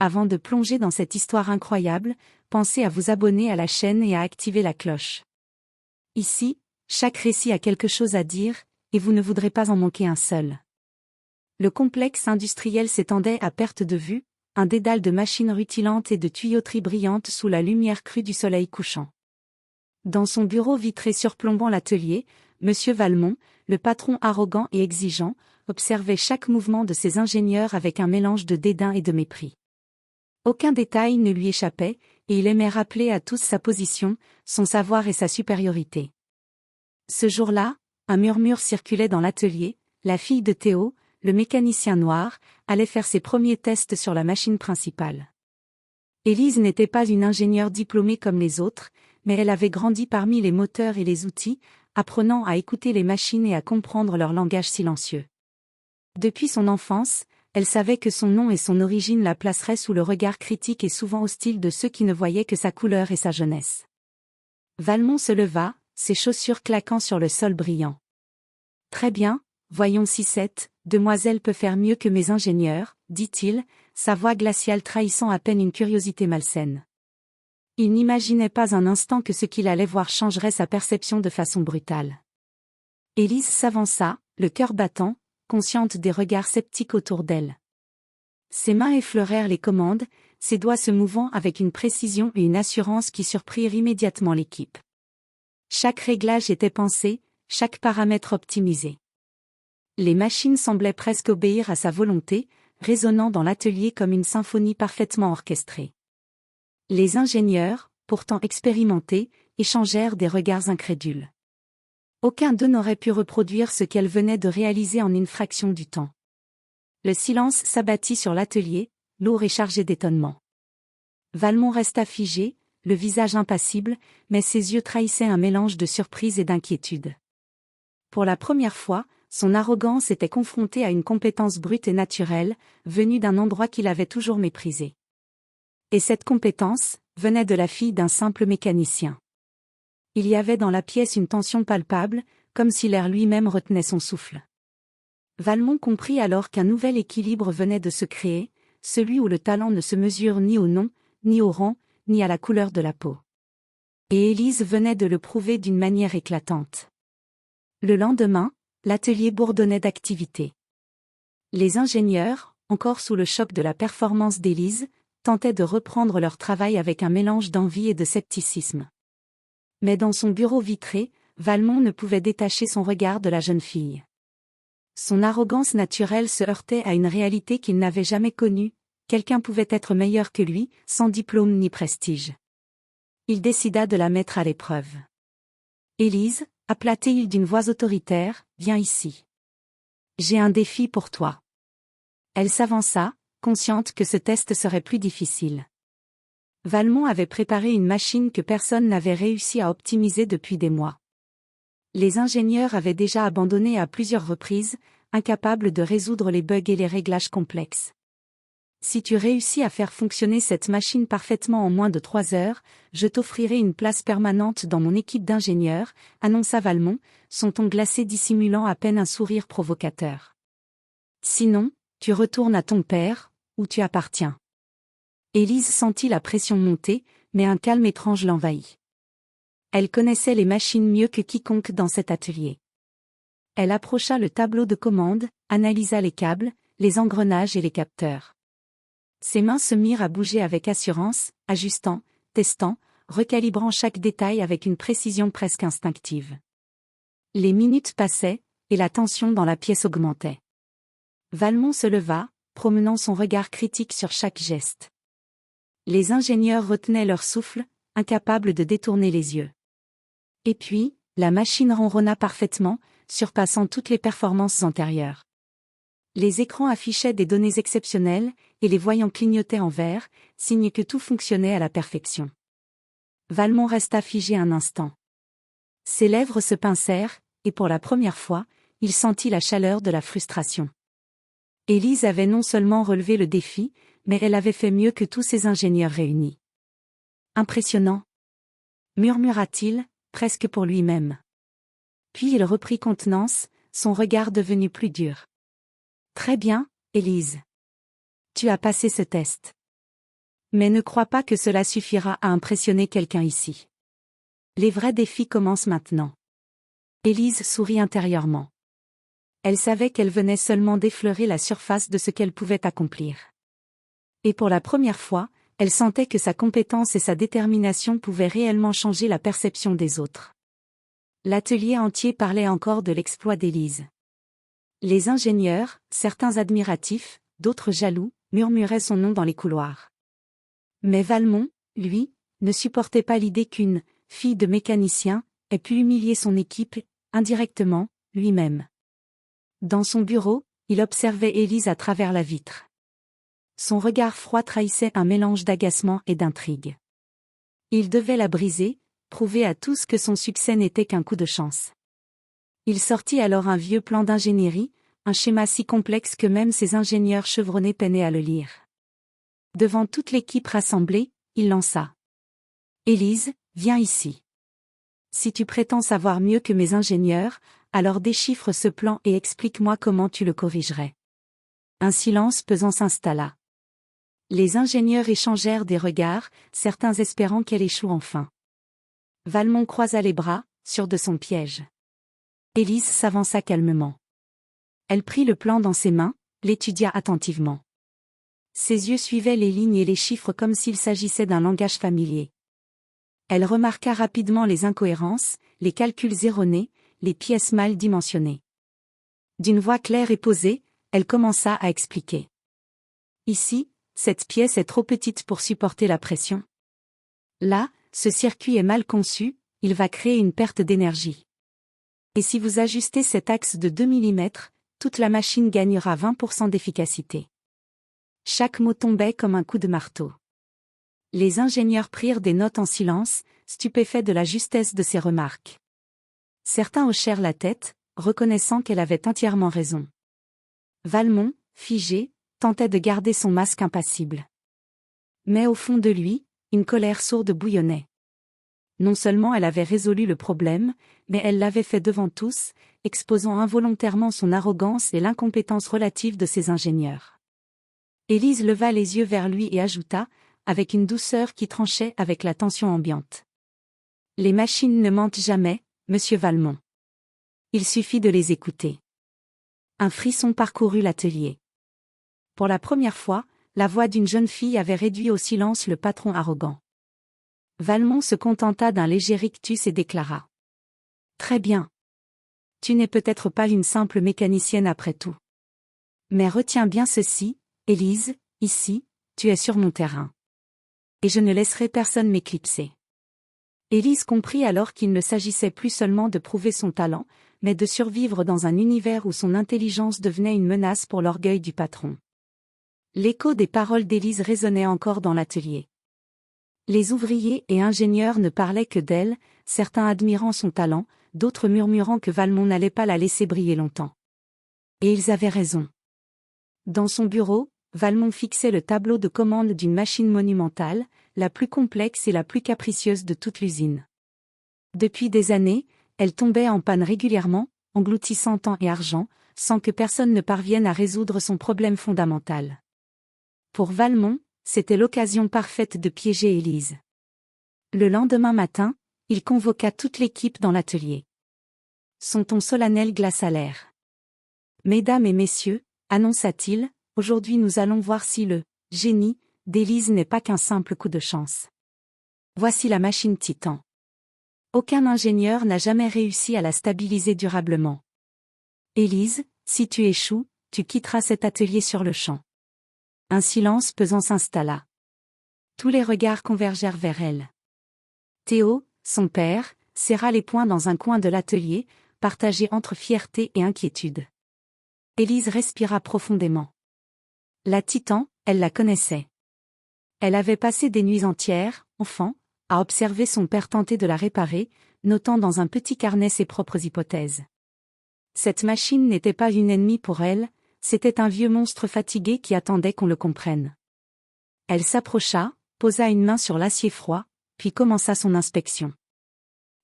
Avant de plonger dans cette histoire incroyable, pensez à vous abonner à la chaîne et à activer la cloche. Ici, chaque récit a quelque chose à dire, et vous ne voudrez pas en manquer un seul. Le complexe industriel s'étendait à perte de vue, un dédale de machines rutilantes et de tuyauteries brillantes sous la lumière crue du soleil couchant. Dans son bureau vitré surplombant l'atelier, M. Valmont, le patron arrogant et exigeant, observait chaque mouvement de ses ingénieurs avec un mélange de dédain et de mépris. Aucun détail ne lui échappait, et il aimait rappeler à tous sa position, son savoir et sa supériorité. Ce jour-là, un murmure circulait dans l'atelier, la fille de Théo, le mécanicien noir, allait faire ses premiers tests sur la machine principale. Élise n'était pas une ingénieure diplômée comme les autres, mais elle avait grandi parmi les moteurs et les outils, apprenant à écouter les machines et à comprendre leur langage silencieux. Depuis son enfance, elle savait que son nom et son origine la placeraient sous le regard critique et souvent hostile de ceux qui ne voyaient que sa couleur et sa jeunesse. Valmont se leva, ses chaussures claquant sur le sol brillant. « Très bien, voyons si cette demoiselle peut faire mieux que mes ingénieurs, » dit-il, sa voix glaciale trahissant à peine une curiosité malsaine. Il n'imaginait pas un instant que ce qu'il allait voir changerait sa perception de façon brutale. Élise s'avança, le cœur battant, consciente des regards sceptiques autour d'elle. Ses mains effleurèrent les commandes, ses doigts se mouvant avec une précision et une assurance qui surprirent immédiatement l'équipe. Chaque réglage était pensé, chaque paramètre optimisé. Les machines semblaient presque obéir à sa volonté, résonnant dans l'atelier comme une symphonie parfaitement orchestrée. Les ingénieurs, pourtant expérimentés, échangèrent des regards incrédules. Aucun d'eux n'aurait pu reproduire ce qu'elle venait de réaliser en une fraction du temps. Le silence s'abattit sur l'atelier, lourd et chargé d'étonnement. Valmont resta figé, le visage impassible, mais ses yeux trahissaient un mélange de surprise et d'inquiétude. Pour la première fois, son arrogance était confrontée à une compétence brute et naturelle, venue d'un endroit qu'il avait toujours méprisé. Et cette compétence venait de la fille d'un simple mécanicien. Il y avait dans la pièce une tension palpable, comme si l'air lui-même retenait son souffle. Valmont comprit alors qu'un nouvel équilibre venait de se créer, celui où le talent ne se mesure ni au nom, ni au rang, ni à la couleur de la peau. Et Élise venait de le prouver d'une manière éclatante. Le lendemain, l'atelier bourdonnait d'activité. Les ingénieurs, encore sous le choc de la performance d'Élise, tentaient de reprendre leur travail avec un mélange d'envie et de scepticisme. Mais dans son bureau vitré, Valmont ne pouvait détacher son regard de la jeune fille. Son arrogance naturelle se heurtait à une réalité qu'il n'avait jamais connue, quelqu'un pouvait être meilleur que lui, sans diplôme ni prestige. Il décida de la mettre à l'épreuve. « Élise » appela-t-il d'une voix autoritaire, « viens ici. J'ai un défi pour toi. » Elle s'avança, consciente que ce test serait plus difficile. Valmont avait préparé une machine que personne n'avait réussi à optimiser depuis des mois. Les ingénieurs avaient déjà abandonné à plusieurs reprises, incapables de résoudre les bugs et les réglages complexes. « Si tu réussis à faire fonctionner cette machine parfaitement en moins de 3 heures, je t'offrirai une place permanente dans mon équipe d'ingénieurs, » annonça Valmont, son ton glacé dissimulant à peine un sourire provocateur. « Sinon, tu retournes à ton père, où tu appartiens. » Élise sentit la pression monter, mais un calme étrange l'envahit. Elle connaissait les machines mieux que quiconque dans cet atelier. Elle approcha le tableau de commande, analysa les câbles, les engrenages et les capteurs. Ses mains se mirent à bouger avec assurance, ajustant, testant, recalibrant chaque détail avec une précision presque instinctive. Les minutes passaient, et la tension dans la pièce augmentait. Valmont se leva, promenant son regard critique sur chaque geste. Les ingénieurs retenaient leur souffle, incapables de détourner les yeux. Et puis, la machine ronronna parfaitement, surpassant toutes les performances antérieures. Les écrans affichaient des données exceptionnelles, et les voyants clignotaient en vert, signe que tout fonctionnait à la perfection. Valmont resta figé un instant. Ses lèvres se pincèrent, et pour la première fois, il sentit la chaleur de la frustration. Élise avait non seulement relevé le défi, mais elle avait fait mieux que tous ses ingénieurs réunis. Impressionnant, murmura-t-il, presque pour lui-même. Puis il reprit contenance, son regard devenu plus dur. Très bien, Élise. Tu as passé ce test. Mais ne crois pas que cela suffira à impressionner quelqu'un ici. Les vrais défis commencent maintenant. Élise sourit intérieurement. Elle savait qu'elle venait seulement d'effleurer la surface de ce qu'elle pouvait accomplir. Et pour la première fois, elle sentait que sa compétence et sa détermination pouvaient réellement changer la perception des autres. L'atelier entier parlait encore de l'exploit d'Élise. Les ingénieurs, certains admiratifs, d'autres jaloux, murmuraient son nom dans les couloirs. Mais Valmont, lui, ne supportait pas l'idée qu'une fille de mécanicien ait pu humilier son équipe, indirectement, lui-même. Dans son bureau, il observait Élise à travers la vitre. Son regard froid trahissait un mélange d'agacement et d'intrigue. Il devait la briser, prouver à tous que son succès n'était qu'un coup de chance. Il sortit alors un vieux plan d'ingénierie, un schéma si complexe que même ses ingénieurs chevronnés peinaient à le lire. Devant toute l'équipe rassemblée, il lança. « Élise, viens ici. Si tu prétends savoir mieux que mes ingénieurs, alors déchiffre ce plan et explique-moi comment tu le corrigerais. » Un silence pesant s'installa. Les ingénieurs échangèrent des regards, certains espérant qu'elle échoue enfin. Valmont croisa les bras, sûr de son piège. Élise s'avança calmement. Elle prit le plan dans ses mains, l'étudia attentivement. Ses yeux suivaient les lignes et les chiffres comme s'il s'agissait d'un langage familier. Elle remarqua rapidement les incohérences, les calculs erronés, les pièces mal dimensionnées. D'une voix claire et posée, elle commença à expliquer. Ici, cette pièce est trop petite pour supporter la pression. Là, ce circuit est mal conçu, il va créer une perte d'énergie. Et si vous ajustez cet axe de 2 mm, toute la machine gagnera 20% d'efficacité. Chaque mot tombait comme un coup de marteau. Les ingénieurs prirent des notes en silence, stupéfaits de la justesse de ces remarques. Certains hochèrent la tête, reconnaissant qu'elle avait entièrement raison. Valmont, figé, tentait de garder son masque impassible. Mais au fond de lui, une colère sourde bouillonnait. Non seulement elle avait résolu le problème, mais elle l'avait fait devant tous, exposant involontairement son arrogance et l'incompétence relative de ses ingénieurs. Élise leva les yeux vers lui et ajouta, avec une douceur qui tranchait avec la tension ambiante. « Les machines ne mentent jamais, monsieur Valmont. Il suffit de les écouter. » Un frisson parcourut l'atelier. Pour la première fois, la voix d'une jeune fille avait réduit au silence le patron arrogant. Valmont se contenta d'un léger rictus et déclara. « Très bien. Tu n'es peut-être pas une simple mécanicienne après tout. Mais retiens bien ceci, Élise, ici, tu es sur mon terrain. Et je ne laisserai personne m'éclipser. » Élise comprit alors qu'il ne s'agissait plus seulement de prouver son talent, mais de survivre dans un univers où son intelligence devenait une menace pour l'orgueil du patron. L'écho des paroles d'Élise résonnait encore dans l'atelier. Les ouvriers et ingénieurs ne parlaient que d'elle, certains admirant son talent, d'autres murmurant que Valmont n'allait pas la laisser briller longtemps. Et ils avaient raison. Dans son bureau, Valmont fixait le tableau de commande d'une machine monumentale, la plus complexe et la plus capricieuse de toute l'usine. Depuis des années, elle tombait en panne régulièrement, engloutissant temps et argent, sans que personne ne parvienne à résoudre son problème fondamental. Pour Valmont, c'était l'occasion parfaite de piéger Élise. Le lendemain matin, il convoqua toute l'équipe dans l'atelier. Son ton solennel glaça l'air. « Mesdames et messieurs, annonça-t-il, aujourd'hui nous allons voir si le « génie » d'Élise n'est pas qu'un simple coup de chance. Voici la machine Titan. Aucun ingénieur n'a jamais réussi à la stabiliser durablement. Élise, si tu échoues, tu quitteras cet atelier sur le champ. » Un silence pesant s'installa. Tous les regards convergèrent vers elle. Théo, son père, serra les poings dans un coin de l'atelier, partagé entre fierté et inquiétude. Élise respira profondément. La Titan, elle la connaissait. Elle avait passé des nuits entières, enfant, à observer son père tenter de la réparer, notant dans un petit carnet ses propres hypothèses. Cette machine n'était pas une ennemie pour elle, c'était un vieux monstre fatigué qui attendait qu'on le comprenne. Elle s'approcha, posa une main sur l'acier froid, puis commença son inspection.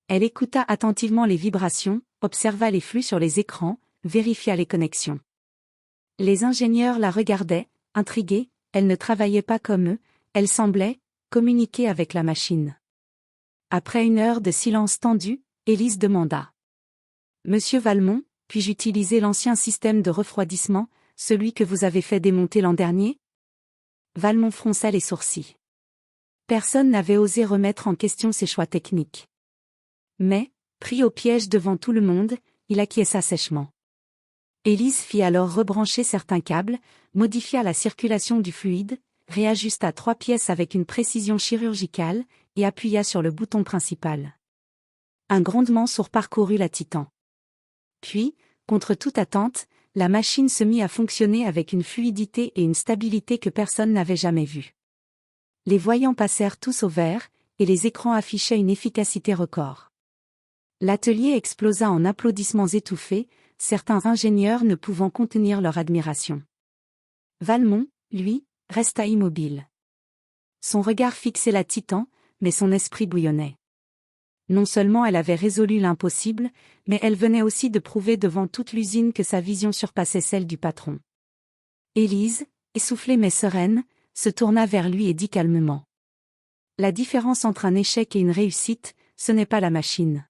Elle écouta attentivement les vibrations, observa les flux sur les écrans, vérifia les connexions. Les ingénieurs la regardaient, intrigués, elle ne travaillait pas comme eux, Elle semblait communiquer avec la machine. Après une heure de silence tendu, Élise demanda. Monsieur Valmont, puis-je utiliser l'ancien système de refroidissement, celui que vous avez fait démonter l'an dernier? Valmont fronça les sourcils. Personne n'avait osé remettre en question ses choix techniques. Mais, pris au piège devant tout le monde, il acquiesça sèchement. Élise fit alors rebrancher certains câbles, modifia la circulation du fluide, réajusta 3 pièces avec une précision chirurgicale, et appuya sur le bouton principal. Un grondement sourd parcourut la Titan. Puis, contre toute attente, la machine se mit à fonctionner avec une fluidité et une stabilité que personne n'avait jamais vues. Les voyants passèrent tous au vert, et les écrans affichaient une efficacité record. L'atelier explosa en applaudissements étouffés, certains ingénieurs ne pouvant contenir leur admiration. Valmont, lui, resta immobile. Son regard fixait la Titan, mais son esprit bouillonnait. Non seulement elle avait résolu l'impossible, mais elle venait aussi de prouver devant toute l'usine que sa vision surpassait celle du patron. Élise, essoufflée mais sereine, se tourna vers lui et dit calmement. La différence entre un échec et une réussite, ce n'est pas la machine.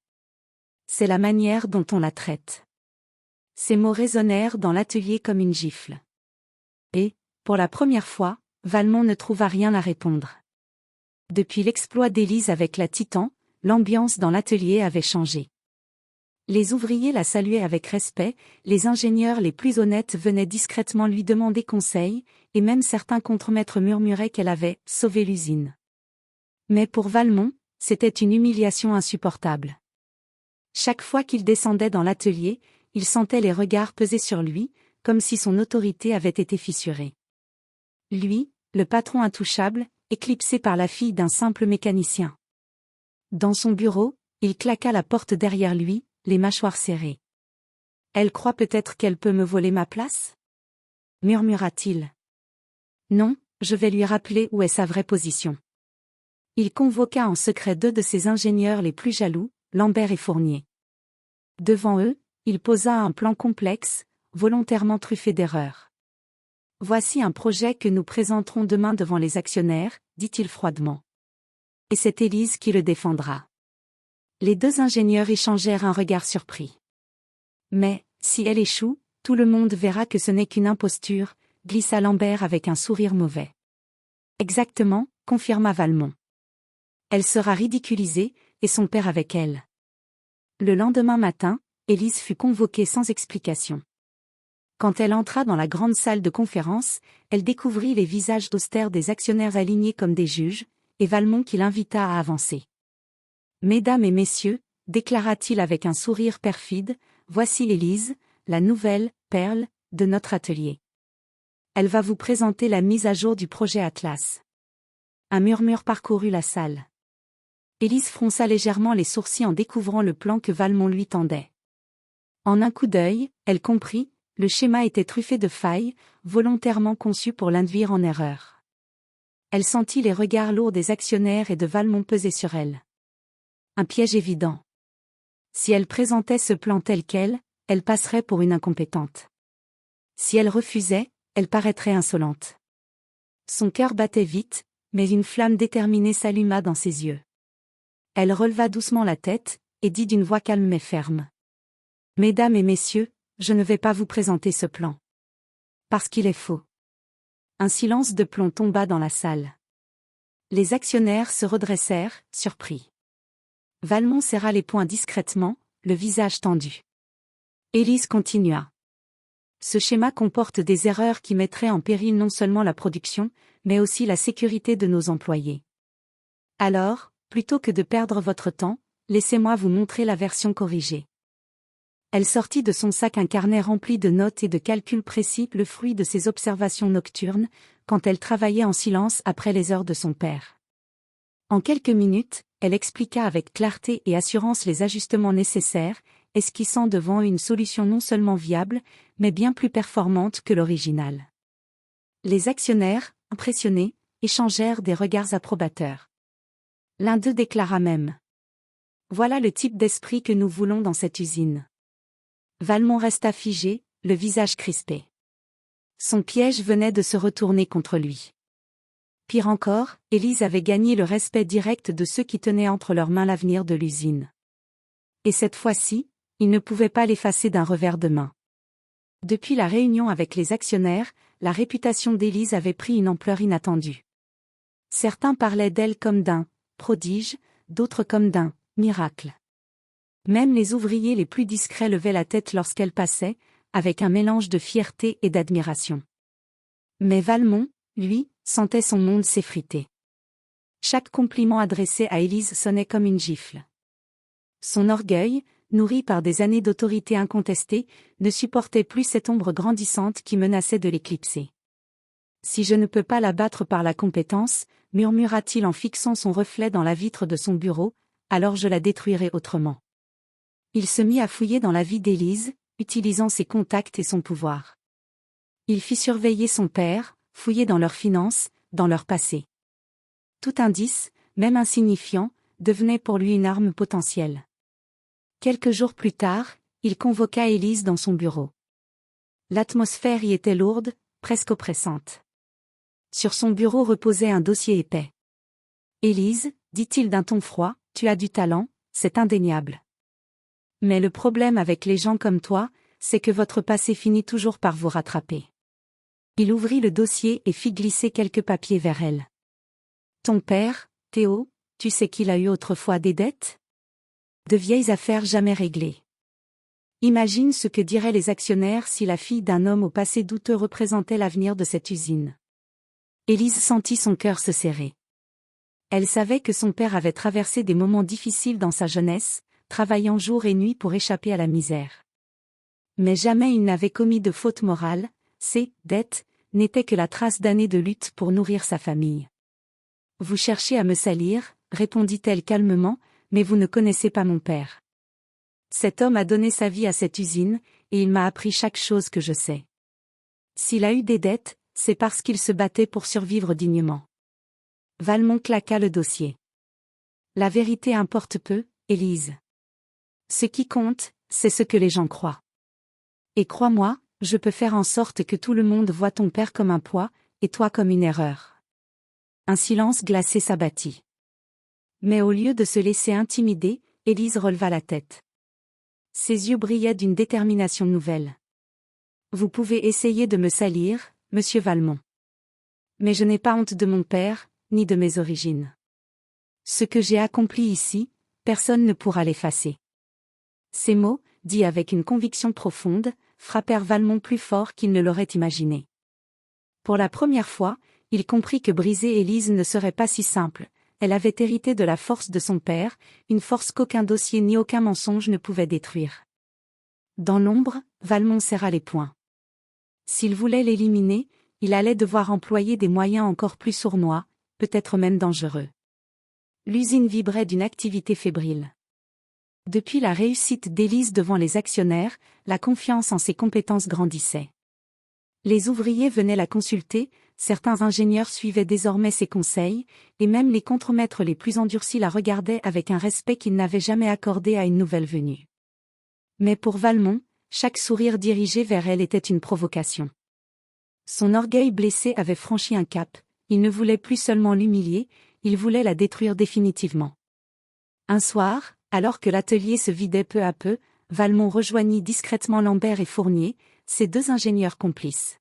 C'est la manière dont on la traite. Ces mots résonnèrent dans l'atelier comme une gifle. Et, pour la première fois, Valmont ne trouva rien à répondre. Depuis l'exploit d'Élise avec la Titan, l'ambiance dans l'atelier avait changé. Les ouvriers la saluaient avec respect, les ingénieurs les plus honnêtes venaient discrètement lui demander conseil, et même certains contremaîtres murmuraient qu'elle avait sauvé l'usine. Mais pour Valmont, c'était une humiliation insupportable. Chaque fois qu'il descendait dans l'atelier, il sentait les regards peser sur lui, comme si son autorité avait été fissurée. Lui, le patron intouchable, éclipsé par la fille d'un simple mécanicien. Dans son bureau, il claqua la porte derrière lui, les mâchoires serrées. « Elle croit peut-être qu'elle peut me voler ma place ?» murmura-t-il. « Non, je vais lui rappeler où est sa vraie position. » Il convoqua en secret 2 de ses ingénieurs les plus jaloux, Lambert et Fournier. Devant eux, il posa un plan complexe, volontairement truffé d'erreurs. « Voici un projet que nous présenterons demain devant les actionnaires, dit-il froidement. Et c'est Élise qui le défendra. » Les 2 ingénieurs échangèrent un regard surpris. « Mais, si elle échoue, tout le monde verra que ce n'est qu'une imposture, » glissa Lambert avec un sourire mauvais. « Exactement, » confirma Valmont. « Elle sera ridiculisée, et son père avec elle. » Le lendemain matin, Élise fut convoquée sans explication. Quand elle entra dans la grande salle de conférence, elle découvrit les visages austères des actionnaires alignés comme des juges, et Valmont qui l'invita à avancer. « Mesdames et messieurs, » déclara-t-il avec un sourire perfide, « voici Élise, la nouvelle perle de notre atelier. Elle va vous présenter la mise à jour du projet Atlas. » Un murmure parcourut la salle. Élise fronça légèrement les sourcils en découvrant le plan que Valmont lui tendait. En un coup d'œil, elle comprit, le schéma était truffé de failles, volontairement conçues pour l'induire en erreur. Elle sentit les regards lourds des actionnaires et de Valmont peser sur elle. Un piège évident. Si elle présentait ce plan tel quel, elle passerait pour une incompétente. Si elle refusait, elle paraîtrait insolente. Son cœur battait vite, mais une flamme déterminée s'alluma dans ses yeux. Elle releva doucement la tête, et dit d'une voix calme mais ferme. « Mesdames et messieurs, je ne vais pas vous présenter ce plan. Parce qu'il est faux. » Un silence de plomb tomba dans la salle. Les actionnaires se redressèrent, surpris. Valmont serra les poings discrètement, le visage tendu. Élise continua. « Ce schéma comporte des erreurs qui mettraient en péril non seulement la production, mais aussi la sécurité de nos employés. Alors, plutôt que de perdre votre temps, laissez-moi vous montrer la version corrigée. » Elle sortit de son sac un carnet rempli de notes et de calculs précis, le fruit de ses observations nocturnes, quand elle travaillait en silence après les heures de son père. En quelques minutes, elle expliqua avec clarté et assurance les ajustements nécessaires, esquissant devant eux une solution non seulement viable, mais bien plus performante que l'original. Les actionnaires, impressionnés, échangèrent des regards approbateurs. L'un d'eux déclara même. « Voilà le type d'esprit que nous voulons dans cette usine. » Valmont resta figé, le visage crispé. Son piège venait de se retourner contre lui. Pire encore, Élise avait gagné le respect direct de ceux qui tenaient entre leurs mains l'avenir de l'usine. Et cette fois-ci, il ne pouvait pas l'effacer d'un revers de main. Depuis la réunion avec les actionnaires, la réputation d'Élise avait pris une ampleur inattendue. Certains parlaient d'elle comme d'un prodige, d'autres comme d'un miracle. Même les ouvriers les plus discrets levaient la tête lorsqu'elle passait, avec un mélange de fierté et d'admiration. Mais Valmont, lui, sentait son monde s'effriter. Chaque compliment adressé à Élise sonnait comme une gifle. Son orgueil, nourri par des années d'autorité incontestée, ne supportait plus cette ombre grandissante qui menaçait de l'éclipser. « Si je ne peux pas la battre par la compétence, murmura-t-il en fixant son reflet dans la vitre de son bureau, alors je la détruirai autrement. » Il se mit à fouiller dans la vie d'Élise, utilisant ses contacts et son pouvoir. Il fit surveiller son père, fouiller dans leurs finances, dans leur passé. Tout indice, même insignifiant, devenait pour lui une arme potentielle. Quelques jours plus tard, il convoqua Élise dans son bureau. L'atmosphère y était lourde, presque oppressante. Sur son bureau reposait un dossier épais. « Élise, dit-il d'un ton froid, tu as du talent, c'est indéniable. Mais le problème avec les gens comme toi, c'est que votre passé finit toujours par vous rattraper. » Il ouvrit le dossier et fit glisser quelques papiers vers elle. « Ton père, Théo, tu sais qu'il a eu autrefois des dettes ? De vieilles affaires jamais réglées. Imagine ce que diraient les actionnaires si la fille d'un homme au passé douteux représentait l'avenir de cette usine. » Élise sentit son cœur se serrer. Elle savait que son père avait traversé des moments difficiles dans sa jeunesse, travaillant jour et nuit pour échapper à la misère. Mais jamais il n'avait commis de faute morale, ses dettes n'étaient que la trace d'années de lutte pour nourrir sa famille. « Vous cherchez à me salir, répondit-elle calmement, mais vous ne connaissez pas mon père. Cet homme a donné sa vie à cette usine, et il m'a appris chaque chose que je sais. S'il a eu des dettes, c'est parce qu'il se battait pour survivre dignement. » Valmont claqua le dossier. « La vérité importe peu, Élise. Ce qui compte, c'est ce que les gens croient. Et crois-moi, je peux faire en sorte que tout le monde voit ton père comme un poids, et toi comme une erreur. » Un silence glacé s'abattit. Mais au lieu de se laisser intimider, Élise releva la tête. Ses yeux brillaient d'une détermination nouvelle. « Vous pouvez essayer de me salir, monsieur Valmont. Mais je n'ai pas honte de mon père, ni de mes origines. Ce que j'ai accompli ici, personne ne pourra l'effacer. » Ces mots, dits avec une conviction profonde, frappèrent Valmont plus fort qu'il ne l'aurait imaginé. Pour la première fois, il comprit que briser Élise ne serait pas si simple. Elle avait hérité de la force de son père, une force qu'aucun dossier ni aucun mensonge ne pouvait détruire. Dans l'ombre, Valmont serra les poings. S'il voulait l'éliminer, il allait devoir employer des moyens encore plus sournois, peut-être même dangereux. L'usine vibrait d'une activité fébrile. Depuis la réussite d'Élise devant les actionnaires, la confiance en ses compétences grandissait. Les ouvriers venaient la consulter, certains ingénieurs suivaient désormais ses conseils, et même les contremaîtres les plus endurcis la regardaient avec un respect qu'ils n'avaient jamais accordé à une nouvelle venue. Mais pour Valmont, chaque sourire dirigé vers elle était une provocation. Son orgueil blessé avait franchi un cap, il ne voulait plus seulement l'humilier, il voulait la détruire définitivement. Un soir, alors que l'atelier se vidait peu à peu, Valmont rejoignit discrètement Lambert et Fournier, ses deux ingénieurs complices.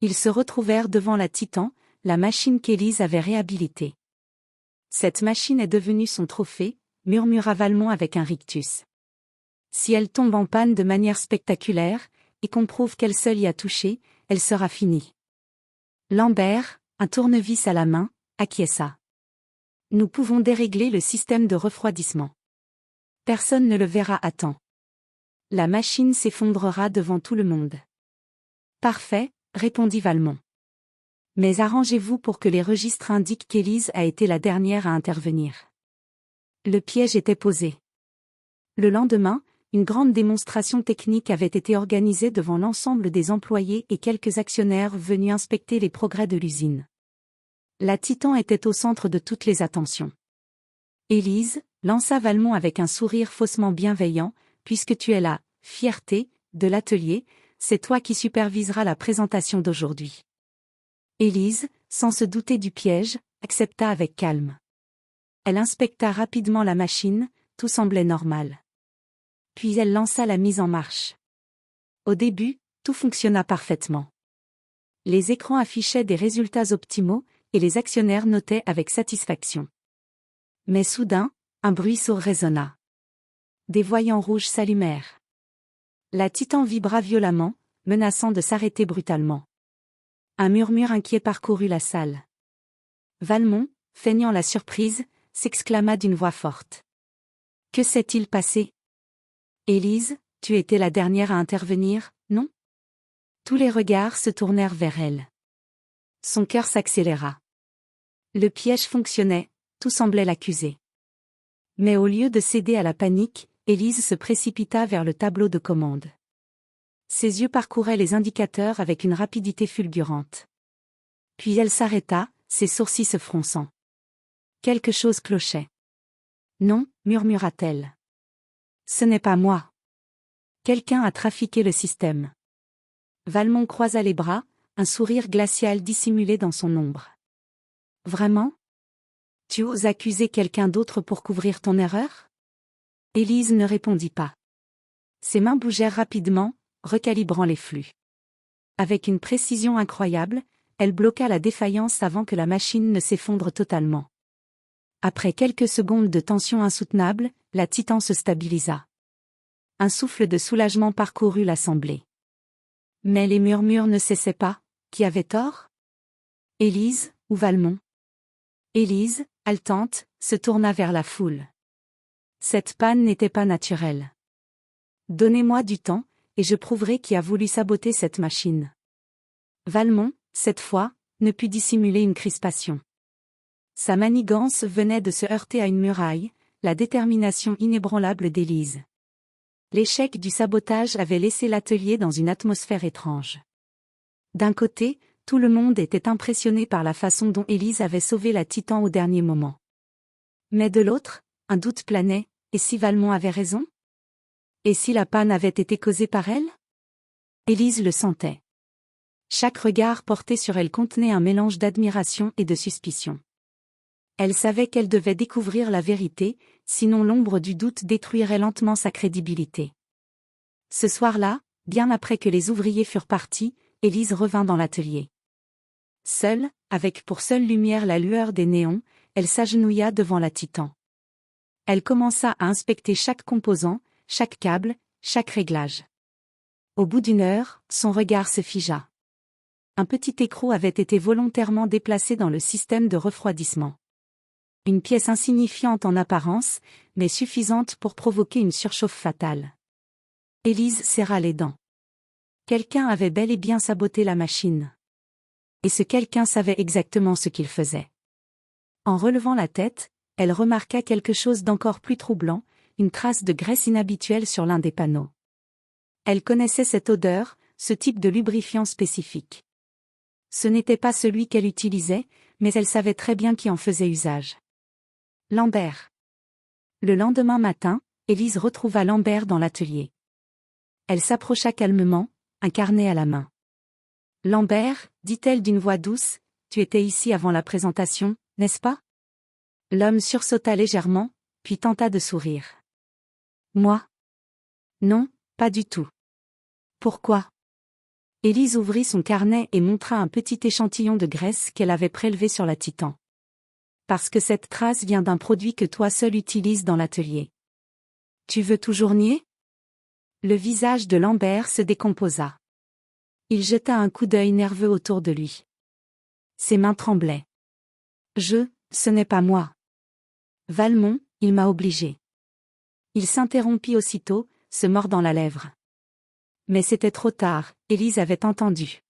Ils se retrouvèrent devant la Titan, la machine qu'Élise avait réhabilitée. « Cette machine est devenue son trophée », murmura Valmont avec un rictus. « Si elle tombe en panne de manière spectaculaire, et qu'on prouve qu'elle seule y a touché, elle sera finie. » Lambert, un tournevis à la main, acquiesça. « Nous pouvons dérégler le système de refroidissement. Personne ne le verra à temps. La machine s'effondrera devant tout le monde. » « Parfait, » répondit Valmont. « Mais arrangez-vous pour que les registres indiquent qu'Élise a été la dernière à intervenir. » Le piège était posé. Le lendemain, une grande démonstration technique avait été organisée devant l'ensemble des employés et quelques actionnaires venus inspecter les progrès de l'usine. La Titan était au centre de toutes les attentions. « Élise, » lança Valmont avec un sourire faussement bienveillant, « puisque tu es la fierté de l'atelier, c'est toi qui superviseras la présentation d'aujourd'hui. » Élise, sans se douter du piège, accepta avec calme. Elle inspecta rapidement la machine, tout semblait normal. Puis elle lança la mise en marche. Au début, tout fonctionna parfaitement. Les écrans affichaient des résultats optimaux, et les actionnaires notaient avec satisfaction. Mais soudain, un bruit sourd résonna. Des voyants rouges s'allumèrent. La Titan vibra violemment, menaçant de s'arrêter brutalement. Un murmure inquiet parcourut la salle. Valmont, feignant la surprise, s'exclama d'une voix forte. « Que s'est-il passé ? Élise, tu étais la dernière à intervenir, non ? » Tous les regards se tournèrent vers elle. Son cœur s'accéléra. Le piège fonctionnait, tout semblait l'accuser. Mais au lieu de céder à la panique, Élise se précipita vers le tableau de commande. Ses yeux parcouraient les indicateurs avec une rapidité fulgurante. Puis elle s'arrêta, ses sourcils se fronçant. Quelque chose clochait. « Non, murmura-t-elle. Ce n'est pas moi. Quelqu'un a trafiqué le système. » Valmont croisa les bras, un sourire glacial dissimulé dans son ombre. « Vraiment ? Tu oses accuser quelqu'un d'autre pour couvrir ton erreur ? » Élise ne répondit pas. Ses mains bougèrent rapidement, recalibrant les flux. Avec une précision incroyable, elle bloqua la défaillance avant que la machine ne s'effondre totalement. Après quelques secondes de tension insoutenable, la Titan se stabilisa. Un souffle de soulagement parcourut l'assemblée. Mais les murmures ne cessaient pas. Qui avait tort ? Élise ou Valmont ? Élise, haletante, se tourna vers la foule. Cette panne n'était pas naturelle. Donnez-moi du temps, et je prouverai qui a voulu saboter cette machine. Valmont, cette fois, ne put dissimuler une crispation. Sa manigance venait de se heurter à une muraille, la détermination inébranlable d'Élise. L'échec du sabotage avait laissé l'atelier dans une atmosphère étrange. D'un côté, tout le monde était impressionné par la façon dont Élise avait sauvé la Titan au dernier moment. Mais de l'autre, un doute planait, et si Valmont avait raison ? Et si la panne avait été causée par elle ? Élise le sentait. Chaque regard porté sur elle contenait un mélange d'admiration et de suspicion. Elle savait qu'elle devait découvrir la vérité, sinon l'ombre du doute détruirait lentement sa crédibilité. Ce soir-là, bien après que les ouvriers furent partis, Élise revint dans l'atelier. Seule, avec pour seule lumière la lueur des néons, elle s'agenouilla devant la Titan. Elle commença à inspecter chaque composant, chaque câble, chaque réglage. Au bout d'une heure, son regard se figea. Un petit écrou avait été volontairement déplacé dans le système de refroidissement. Une pièce insignifiante en apparence, mais suffisante pour provoquer une surchauffe fatale. Élise serra les dents. Quelqu'un avait bel et bien saboté la machine. Et ce quelqu'un savait exactement ce qu'il faisait. En relevant la tête, elle remarqua quelque chose d'encore plus troublant, une trace de graisse inhabituelle sur l'un des panneaux. Elle connaissait cette odeur, ce type de lubrifiant spécifique. Ce n'était pas celui qu'elle utilisait, mais elle savait très bien qui en faisait usage. Lambert. Le lendemain matin, Élise retrouva Lambert dans l'atelier. Elle s'approcha calmement, un carnet à la main. « Lambert, dit-elle d'une voix douce, tu étais ici avant la présentation, n'est-ce pas ?» L'homme sursauta légèrement, puis tenta de sourire. « Moi ? Non, pas du tout. » Pourquoi ? Élise ouvrit son carnet et montra un petit échantillon de graisse qu'elle avait prélevé sur la Titan. « Parce que cette trace vient d'un produit que toi seul utilises dans l'atelier. » Tu veux toujours nier ? Le visage de Lambert se décomposa. Il jeta un coup d'œil nerveux autour de lui. Ses mains tremblaient. « Ce n'est pas moi. Valmont, il m'a obligé. » Il s'interrompit aussitôt, se mordant la lèvre. Mais c'était trop tard, Élise avait entendu.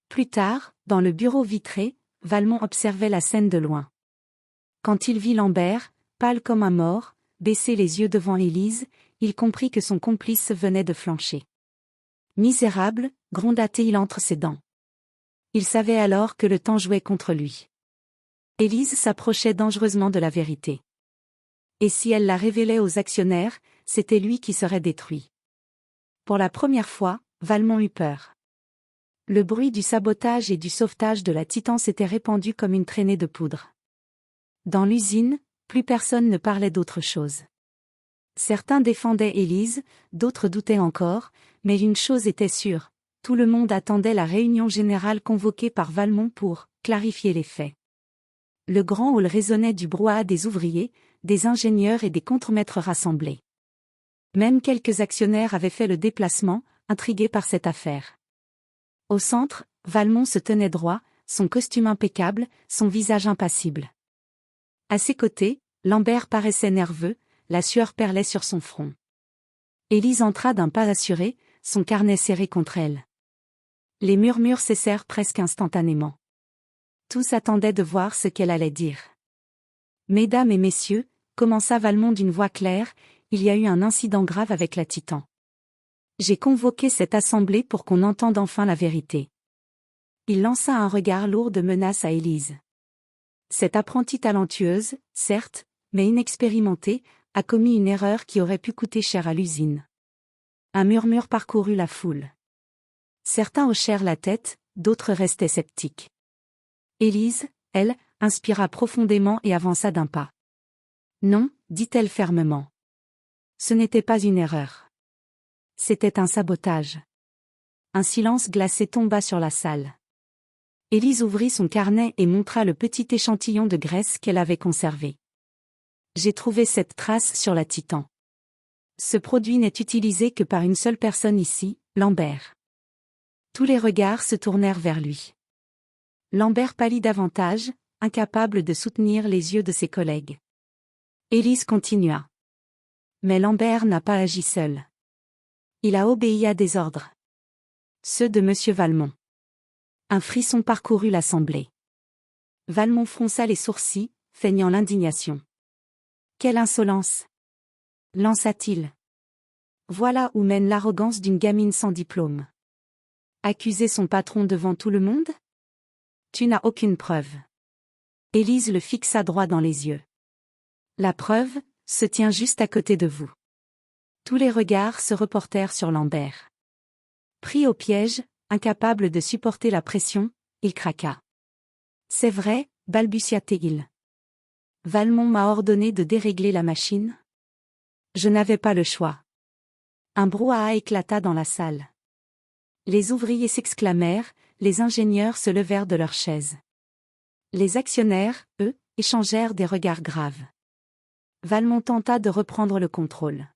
Plus tard, dans le bureau vitré, Valmont observait la scène de loin. Quand il vit Lambert, pâle comme un mort, baisser les yeux devant Élise, il comprit que son complice venait de flancher. Misérable, gronda-t-il entre ses dents. Il savait alors que le temps jouait contre lui. Élise s'approchait dangereusement de la vérité. Et si elle la révélait aux actionnaires, c'était lui qui serait détruit. Pour la première fois, Valmont eut peur. Le bruit du sabotage et du sauvetage de la Titan s'était répandu comme une traînée de poudre. Dans l'usine, plus personne ne parlait d'autre chose. Certains défendaient Élise, d'autres doutaient encore, mais une chose était sûre, tout le monde attendait la réunion générale convoquée par Valmont pour clarifier les faits. Le grand hall résonnait du brouhaha des ouvriers, des ingénieurs et des contremaîtres rassemblés. Même quelques actionnaires avaient fait le déplacement, intrigués par cette affaire. Au centre, Valmont se tenait droit, son costume impeccable, son visage impassible. À ses côtés, Lambert paraissait nerveux, la sueur perlait sur son front. Élise entra d'un pas assuré, son carnet serré contre elle. Les murmures cessèrent presque instantanément. Tous attendaient de voir ce qu'elle allait dire. « Mesdames et messieurs », commença Valmont d'une voix claire, il y a eu un incident grave avec la Titan. J'ai convoqué cette assemblée pour qu'on entende enfin la vérité. Il lança un regard lourd de menace à Élise. Cette apprentie talentueuse, certes, mais inexpérimentée, a commis une erreur qui aurait pu coûter cher à l'usine. Un murmure parcourut la foule. Certains hochèrent la tête, d'autres restaient sceptiques. Élise, elle, inspira profondément et avança d'un pas. Non, dit-elle fermement. Ce n'était pas une erreur. C'était un sabotage. Un silence glacé tomba sur la salle. Élise ouvrit son carnet et montra le petit échantillon de graisse qu'elle avait conservé. J'ai trouvé cette trace sur la Titan. Ce produit n'est utilisé que par une seule personne ici, Lambert. Tous les regards se tournèrent vers lui. Lambert pâlit davantage, incapable de soutenir les yeux de ses collègues. Élise continua. Mais Lambert n'a pas agi seul. Il a obéi à des ordres. Ceux de M. Valmont. Un frisson parcourut l'assemblée. Valmont fronça les sourcils, feignant l'indignation. Quelle insolence! Lança-t-il. Voilà où mène l'arrogance d'une gamine sans diplôme. Accuser son patron devant tout le monde? Tu n'as aucune preuve. Élise le fixa droit dans les yeux. La preuve se tient juste à côté de vous. Tous les regards se reportèrent sur Lambert. Pris au piège, incapable de supporter la pression, il craqua. C'est vrai, balbutia-t-il. Valmont m'a ordonné de dérégler la machine. Je n'avais pas le choix. Un brouhaha éclata dans la salle. Les ouvriers s'exclamèrent, les ingénieurs se levèrent de leurs chaises. Les actionnaires, eux, échangèrent des regards graves. Valmont tenta de reprendre le contrôle.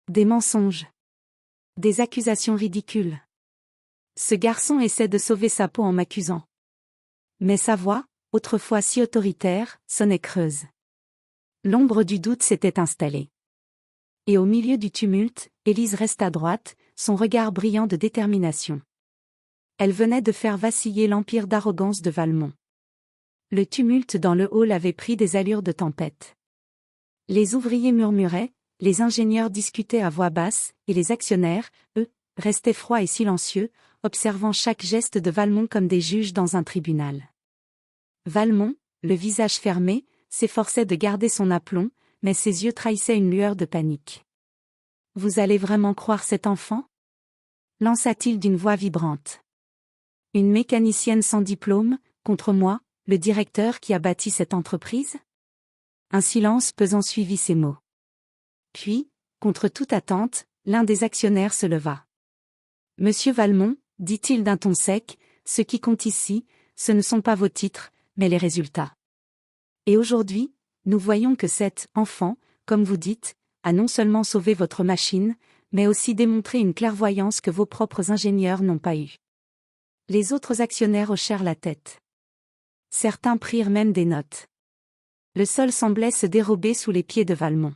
Des mensonges. Des accusations ridicules. Ce garçon essaie de sauver sa peau en m'accusant. Mais sa voix, autrefois si autoritaire, sonnait creuse. L'ombre du doute s'était installée. Et au milieu du tumulte, Élise resta droite, son regard brillant de détermination. Elle venait de faire vaciller l'empire d'arrogance de Valmont. Le tumulte dans le hall avait pris des allures de tempête. Les ouvriers murmuraient, les ingénieurs discutaient à voix basse, et les actionnaires, eux, restaient froids et silencieux, observant chaque geste de Valmont comme des juges dans un tribunal. Valmont, le visage fermé, s'efforçait de garder son aplomb, mais ses yeux trahissaient une lueur de panique. « Vous allez vraiment croire cet enfant ?» lança-t-il d'une voix vibrante. « Une mécanicienne sans diplôme, contre moi, le directeur qui a bâti cette entreprise ?» Un silence pesant suivit ces mots. Puis, contre toute attente, l'un des actionnaires se leva. « Monsieur Valmont, dit-il d'un ton sec, ce qui compte ici, ce ne sont pas vos titres, mais les résultats. Et aujourd'hui, nous voyons que cet enfant, comme vous dites, a non seulement sauvé votre machine, mais aussi démontré une clairvoyance que vos propres ingénieurs n'ont pas eue. » Les autres actionnaires hochèrent la tête. Certains prirent même des notes. Le sol semblait se dérober sous les pieds de Valmont.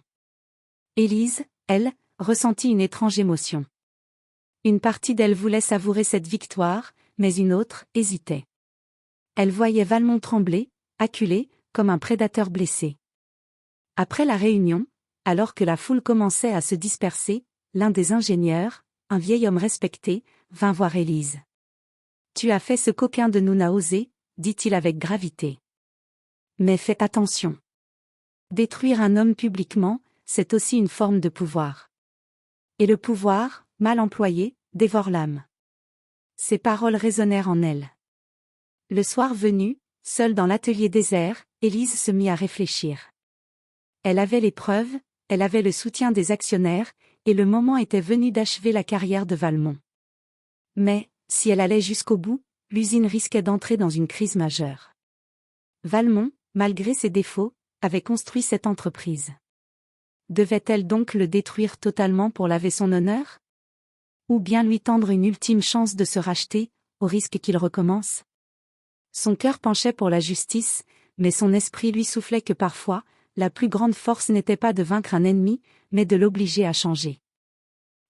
Élise, elle, ressentit une étrange émotion. Une partie d'elle voulait savourer cette victoire, mais une autre hésitait. Elle voyait Valmont trembler, acculé, comme un prédateur blessé. Après la réunion, alors que la foule commençait à se disperser, l'un des ingénieurs, un vieil homme respecté, vint voir Élise. « Tu as fait ce qu'aucun de nous n'a osé, » dit-il avec gravité. « Mais fais attention. Détruire un homme publiquement, c'est aussi une forme de pouvoir. Et le pouvoir, mal employé, dévore l'âme. Ces paroles résonnèrent en elle. Le soir venu, seule dans l'atelier désert, Élise se mit à réfléchir. Elle avait les preuves, elle avait le soutien des actionnaires, et le moment était venu d'achever la carrière de Valmont. Mais, si elle allait jusqu'au bout, l'usine risquait d'entrer dans une crise majeure. Valmont, malgré ses défauts, avait construit cette entreprise. Devait-elle donc le détruire totalement pour laver son honneur? Ou bien lui tendre une ultime chance de se racheter, au risque qu'il recommence? Son cœur penchait pour la justice, mais son esprit lui soufflait que parfois, la plus grande force n'était pas de vaincre un ennemi, mais de l'obliger à changer.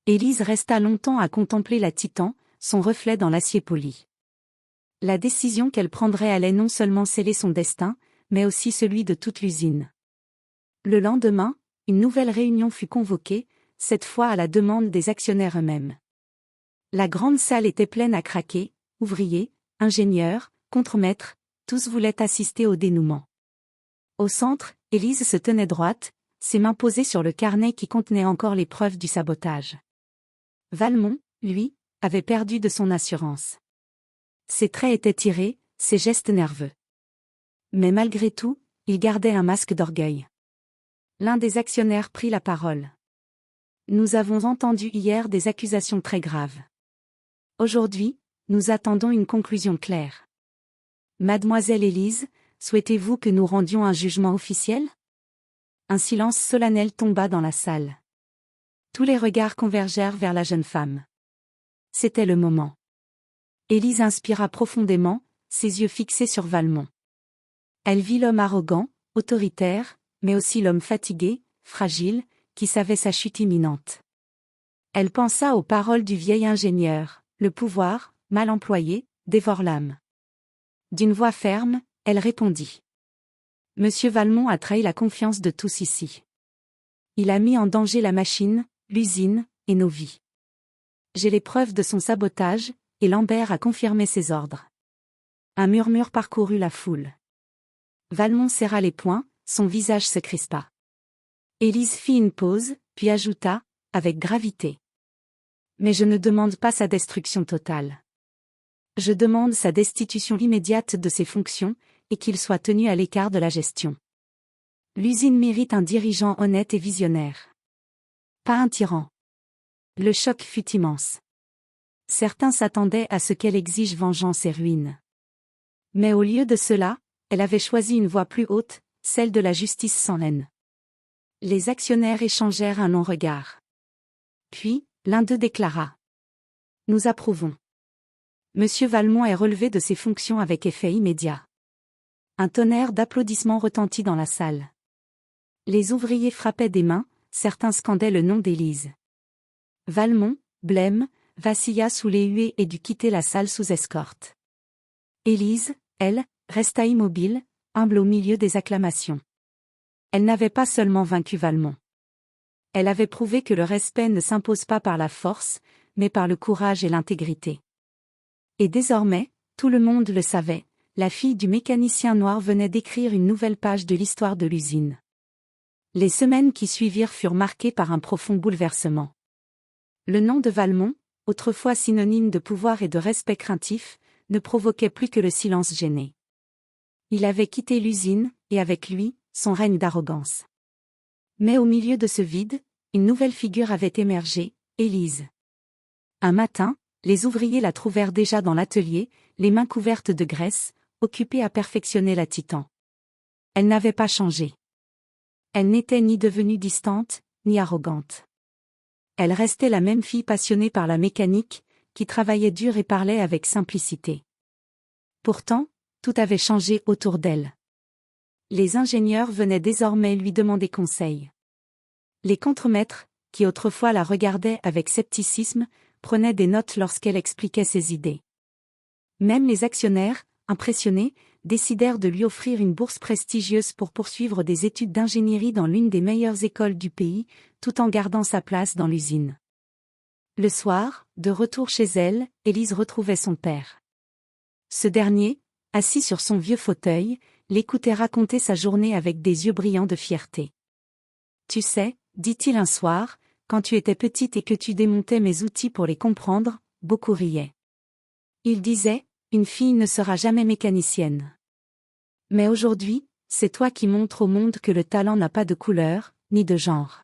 Élise resta longtemps à contempler la Titan, son reflet dans l'acier poli. La décision qu'elle prendrait allait non seulement sceller son destin, mais aussi celui de toute l'usine. Le lendemain, une nouvelle réunion fut convoquée, cette fois à la demande des actionnaires eux-mêmes. La grande salle était pleine à craquer, ouvriers, ingénieurs, contremaîtres, tous voulaient assister au dénouement. Au centre, Élise se tenait droite, ses mains posées sur le carnet qui contenait encore les preuves du sabotage. Valmont, lui, avait perdu de son assurance. Ses traits étaient tirés, ses gestes nerveux. Mais malgré tout, il gardait un masque d'orgueil. L'un des actionnaires prit la parole. Nous avons entendu hier des accusations très graves. Aujourd'hui, nous attendons une conclusion claire. Mademoiselle Élise, souhaitez-vous que nous rendions un jugement officiel? Un silence solennel tomba dans la salle. Tous les regards convergèrent vers la jeune femme. C'était le moment. Élise inspira profondément, ses yeux fixés sur Valmont. Elle vit l'homme arrogant, autoritaire, mais aussi l'homme fatigué, fragile, qui savait sa chute imminente. Elle pensa aux paroles du vieil ingénieur, le pouvoir, mal employé, dévore l'âme. D'une voix ferme, elle répondit. Monsieur Valmont a trahi la confiance de tous ici. Il a mis en danger la machine, l'usine, et nos vies. J'ai les preuves de son sabotage, et Lambert a confirmé ses ordres. Un murmure parcourut la foule. Valmont serra les poings, son visage se crispa. Élise fit une pause, puis ajouta, avec gravité. Mais je ne demande pas sa destruction totale. Je demande sa destitution immédiate de ses fonctions, et qu'il soit tenu à l'écart de la gestion. L'usine mérite un dirigeant honnête et visionnaire. Pas un tyran. Le choc fut immense. Certains s'attendaient à ce qu'elle exige vengeance et ruine. Mais au lieu de cela, elle avait choisi une voie plus haute, celle de la justice sans haine. Les actionnaires échangèrent un long regard. Puis, l'un d'eux déclara. Nous approuvons. Monsieur Valmont est relevé de ses fonctions avec effet immédiat. Un tonnerre d'applaudissements retentit dans la salle. Les ouvriers frappaient des mains, certains scandaient le nom d'Élise. Valmont, blême, vacilla sous les huées et dut quitter la salle sous escorte. Élise, elle, resta immobile, humble au milieu des acclamations. Elle n'avait pas seulement vaincu Valmont. Elle avait prouvé que le respect ne s'impose pas par la force, mais par le courage et l'intégrité. Et désormais, tout le monde le savait, la fille du mécanicien noir venait d'écrire une nouvelle page de l'histoire de l'usine. Les semaines qui suivirent furent marquées par un profond bouleversement. Le nom de Valmont, autrefois synonyme de pouvoir et de respect craintif, ne provoquait plus que le silence gêné. Il avait quitté l'usine, et avec lui, son règne d'arrogance. Mais au milieu de ce vide, une nouvelle figure avait émergé, Élise. Un matin, les ouvriers la trouvèrent déjà dans l'atelier, les mains couvertes de graisse, occupée à perfectionner la Titan. Elle n'avait pas changé. Elle n'était ni devenue distante, ni arrogante. Elle restait la même fille passionnée par la mécanique, qui travaillait dur et parlait avec simplicité. Pourtant, tout avait changé autour d'elle. Les ingénieurs venaient désormais lui demander conseil. Les contremaîtres, qui autrefois la regardaient avec scepticisme, prenaient des notes lorsqu'elle expliquait ses idées. Même les actionnaires, impressionnés, décidèrent de lui offrir une bourse prestigieuse pour poursuivre des études d'ingénierie dans l'une des meilleures écoles du pays, tout en gardant sa place dans l'usine. Le soir, de retour chez elle, Élise retrouvait son père. Ce dernier, assis sur son vieux fauteuil, l'écoutait raconter sa journée avec des yeux brillants de fierté. « Tu sais, dit-il un soir, quand tu étais petite et que tu démontais mes outils pour les comprendre, beaucoup riaient. Il disait, une fille ne sera jamais mécanicienne. Mais aujourd'hui, c'est toi qui montres au monde que le talent n'a pas de couleur, ni de genre.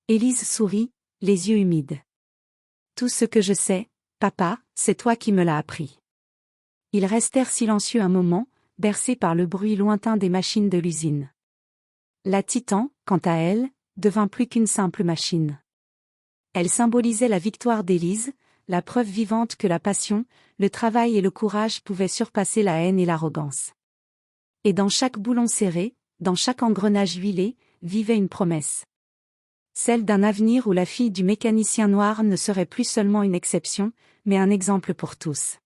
Élise sourit, les yeux humides. Tout ce que je sais, papa, c'est toi qui me l'as appris. Ils restèrent silencieux un moment, bercés par le bruit lointain des machines de l'usine. La Titan, quant à elle, devint plus qu'une simple machine. Elle symbolisait la victoire d'Élise, la preuve vivante que la passion, le travail et le courage pouvaient surpasser la haine et l'arrogance. Et dans chaque boulon serré, dans chaque engrenage huilé, vivait une promesse. Celle d'un avenir où la fille du mécanicien noir ne serait plus seulement une exception, mais un exemple pour tous.